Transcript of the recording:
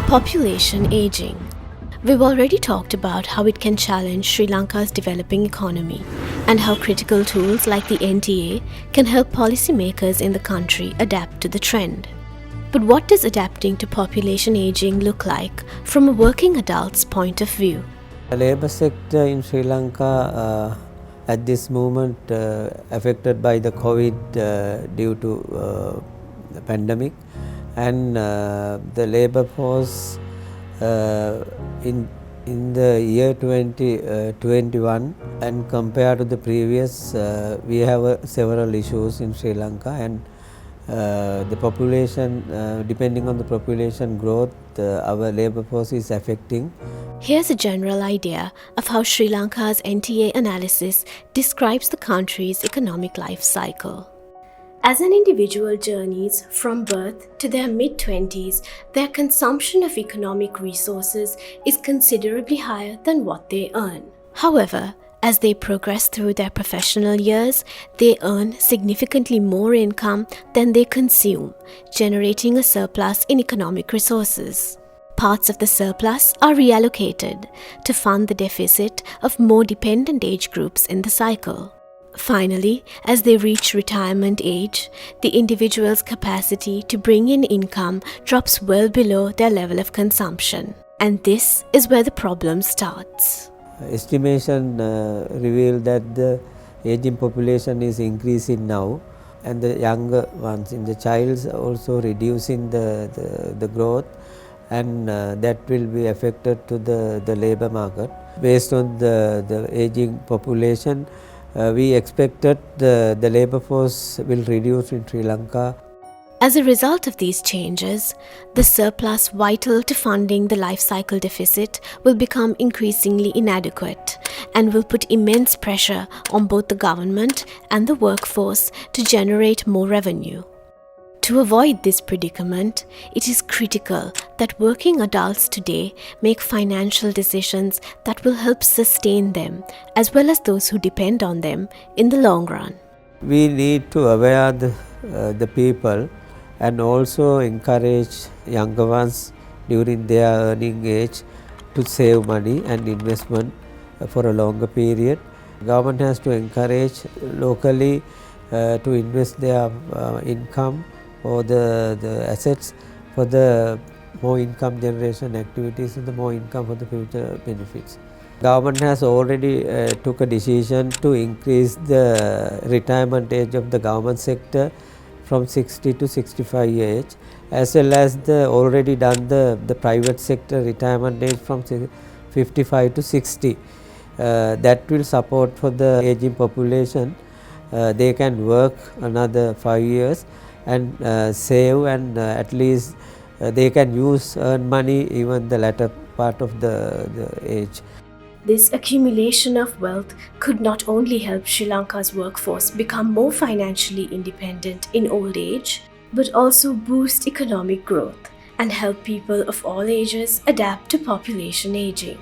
Population aging. We've already talked about how it can challenge Sri Lanka's developing economy and how critical tools like the NTA can help policymakers in the country adapt to the trend. But what does adapting to population aging look like from a working adult's point of view? The labour sector in Sri Lanka at this moment affected by the COVID due to the pandemic, and the labour force in the year 2021 and compared to the previous, we have several issues in Sri Lanka, and the population, depending on the population growth, our labour force is affecting. Here's a general idea of how Sri Lanka's NTA analysis describes the country's economic life cycle. As an individual journeys from birth to their mid-20s, their consumption of economic resources is considerably higher than what they earn. However, as they progress through their professional years, they earn significantly more income than they consume, generating a surplus in economic resources. Parts of the surplus are reallocated to fund the deficit of more dependent age groups in the cycle. Finally, as they reach retirement age, the individual's capacity to bring in income drops well below their level of consumption. And this is where the problem starts. Estimation reveal that the aging population is increasing now, and the younger ones in the childs also reducing the growth, and that will be affected to the labour market. Based on the aging population, we expected the labour force will reduce in Sri Lanka. As a result of these changes, the surplus vital to funding the life cycle deficit will become increasingly inadequate and will put immense pressure on both the government and the workforce to generate more revenue. To avoid this predicament, it is critical that working adults today make financial decisions that will help sustain them as well as those who depend on them in the long run. We need to aware the people and also encourage younger ones during their earning age to save money and investment for a longer period. Government has to encourage locally to invest their income or the assets for the more income generation activities and the more income for the future benefits. Government has already took a decision to increase the retirement age of the government sector from 60 to 65 age, as well as already done the private sector retirement age from 55 to 60. That will support for the aging population. They can work another 5 years and save, and at least they can earn money even the latter part of the age. This accumulation of wealth could not only help Sri Lanka's workforce become more financially independent in old age, but also boost economic growth and help people of all ages adapt to population aging.